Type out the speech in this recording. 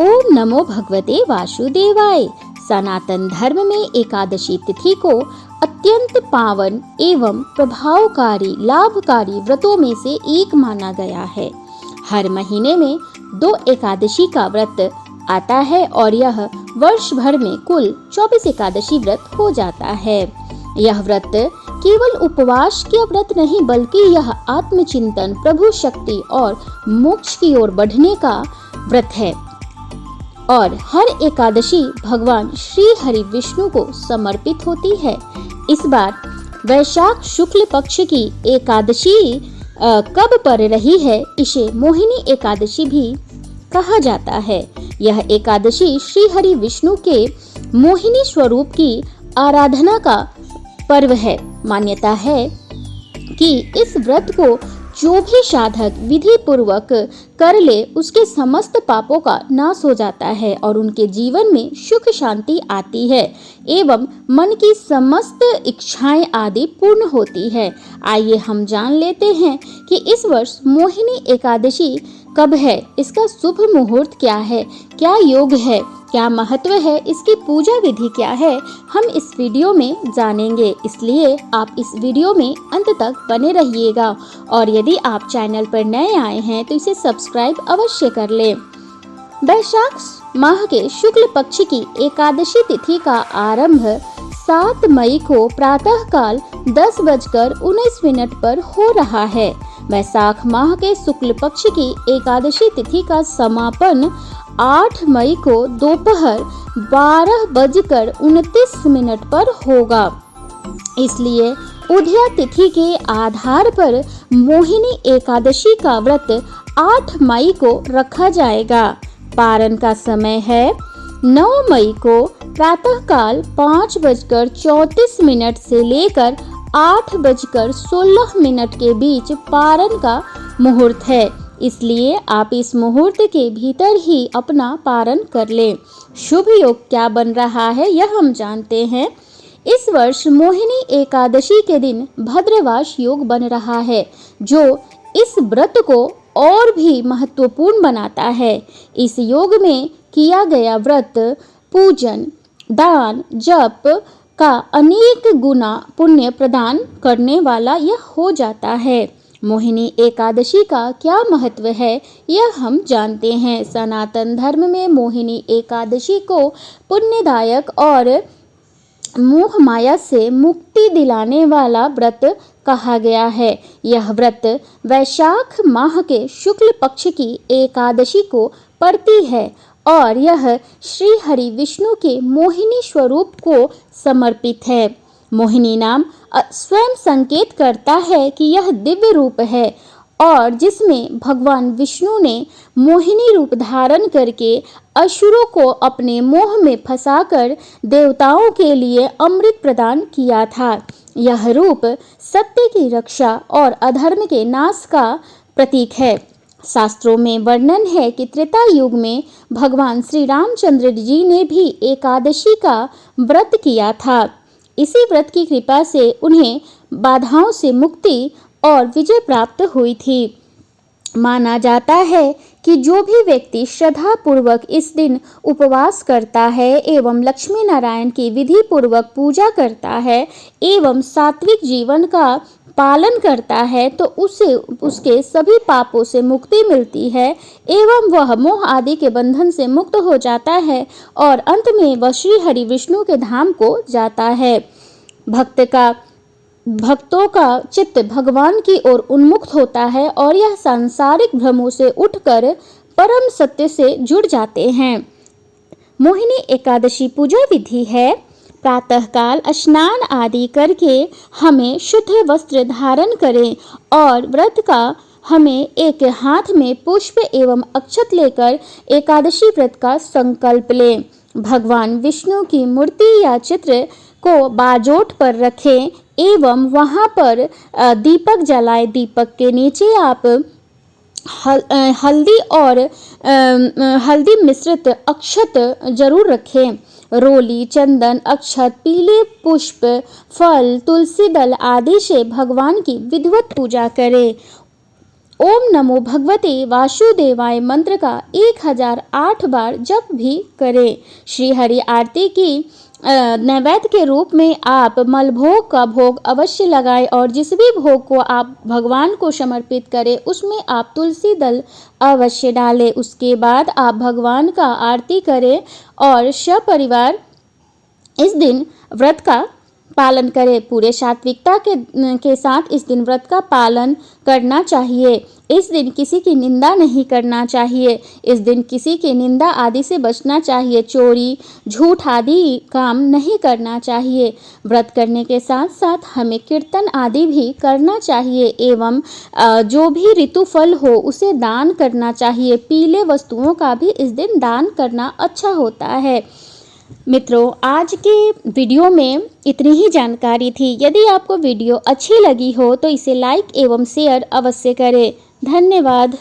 ओम नमो भगवते वासुदेवाय। सनातन धर्म में एकादशी तिथि को अत्यंत पावन एवं प्रभावकारी लाभकारी व्रतों में से एक माना गया है। हर महीने में 2 एकादशी का व्रत आता है और यह वर्ष भर में कुल 24 एकादशी व्रत हो जाता है। यह व्रत केवल उपवास का व्रत नहीं बल्कि यह आत्मचिंतन, प्रभु शक्ति और मोक्ष की ओर बढ़ने का व्रत है और हर एकादशी भगवान श्री हरि विष्णु को समर्पित होती है। इस बार वैशाख शुक्ल पक्ष की एकादशी कब पड़ रही है, इसे मोहिनी एकादशी भी कहा जाता है। यह एकादशी श्री हरि विष्णु के मोहिनी स्वरूप की आराधना का पर्व है। मान्यता है कि इस व्रत को जो भी साधक विधि पूर्वक कर ले उसके समस्त पापों का नाश हो जाता है और उनके जीवन में सुख शांति आती है एवं मन की समस्त इच्छाएं आदि पूर्ण होती है। आइए हम जान लेते हैं कि इस वर्ष मोहिनी एकादशी कब है, इसका शुभ मुहूर्त क्या है, क्या योग है, क्या महत्व है, इसकी पूजा विधि क्या है, हम इस वीडियो में जानेंगे। इसलिए आप इस वीडियो में अंत तक बने रहिएगा और यदि आप चैनल पर नए आए हैं तो इसे सब्सक्राइब अवश्य कर लें। वैशाख माह के शुक्ल पक्ष की एकादशी तिथि का आरंभ 7 मई को प्रातः काल 10:19 पर हो रहा है। वैशाख माह के शुक्ल पक्ष की एकादशी तिथि का समापन 8 मई को दोपहर 12:29 पर होगा। इसलिए उदया तिथि के आधार पर मोहिनी एकादशी का व्रत 8 मई को रखा जाएगा। पारण का समय है 9 मई को प्रातःकाल 5:34 से लेकर 8:16 के बीच पारण का मुहूर्त है। इसलिए आप इस मुहूर्त के भीतर ही अपना पारण कर लें। शुभ योग क्या बन रहा है यह हम जानते हैं। इस वर्ष मोहिनी एकादशी के दिन भद्रवास योग बन रहा है जो इस व्रत को और भी महत्वपूर्ण बनाता है। इस योग में किया गया व्रत पूजन, दान, जप का अनेक गुना पुण्य प्रदान करने वाला यह हो जाता है। मोहिनी एकादशी का क्या महत्व है यह हम जानते हैं। सनातन धर्म में मोहिनी एकादशी को पुण्यदायक और मोह माया से मुक्ति दिलाने वाला व्रत कहा गया है। यह व्रत वैशाख माह के शुक्ल पक्ष की एकादशी को पड़ती है और यह श्री हरि विष्णु के मोहिनी स्वरूप को समर्पित है। मोहिनी नाम स्वयं संकेत करता है कि यह दिव्य रूप है और जिसमें भगवान विष्णु ने मोहिनी रूप धारण करके असुरों को अपने मोह में फंसाकर देवताओं के लिए अमृत प्रदान किया था। यह रूप सत्य की रक्षा और अधर्म के नाश का प्रतीक है। शास्त्रों में वर्णन है कि त्रेता युग में भगवान श्री रामचंद्र जी ने भी एकादशी का व्रत किया था। इसी व्रत की कृपा से उन्हें बाधाओं से मुक्ति और विजय प्राप्त हुई थी। माना जाता है कि जो भी व्यक्ति श्रद्धा पूर्वक इस दिन उपवास करता है एवं लक्ष्मी नारायण की विधि पूर्वक पूजा करता है एवं सात्विक जीवन का पालन करता है तो उसे उसके सभी पापों से मुक्ति मिलती है एवं वह मोह आदि के बंधन से मुक्त हो जाता है और अंत में वह श्री हरि विष्णु के धाम को जाता है। भक्तों का चित्त भगवान की ओर उन्मुक्त होता है और यह सांसारिक भ्रमों से उठकर परम सत्य से जुड़ जाते हैं। मोहिनी एकादशी पूजा विधि है। प्रातःकाल स्नान आदि करके हमें शुद्ध वस्त्र धारण करें और व्रत का हमें एक हाथ में पुष्प एवं अक्षत लेकर एकादशी व्रत का संकल्प लें। भगवान विष्णु की मूर्ति या चित्र को बाजोट पर रखें एवं वहां पर दीपक जलाएं। दीपक के नीचे आप हल्दी मिश्रित अक्षत जरूर रखें। रोली, चंदन, अक्षत, पीले पुष्प, फल, तुलसी दल आदि से भगवान की विधिवत पूजा करें ओम नमो भगवते वासुदेवाय मंत्र का 1008 बार जप भी करें। श्री हरि आरती की नैवेद्य के रूप में आप मलभोग का भोग अवश्य लगाएं और जिस भी भोग को आप भगवान को समर्पित करें उसमें आप तुलसी दल अवश्य डालें। उसके बाद आप भगवान का आरती करें और सपरिवार इस दिन व्रत का पालन करें। पूरे सात्विकता के साथ इस दिन व्रत का पालन करना चाहिए। इस दिन किसी की निंदा नहीं करना चाहिए। इस दिन किसी की निंदा आदि से बचना चाहिए। चोरी झूठ आदि काम नहीं करना चाहिए। व्रत करने के साथ साथ हमें कीर्तन आदि भी करना चाहिए एवं जो भी ऋतुफल हो उसे दान करना चाहिए। पीले वस्तुओं का भी इस दिन दान करना अच्छा होता है। मित्रों, आज के वीडियो में इतनी ही जानकारी थी। यदि आपको वीडियो अच्छी लगी हो तो इसे लाइक एवं शेयर अवश्य करें। धन्यवाद।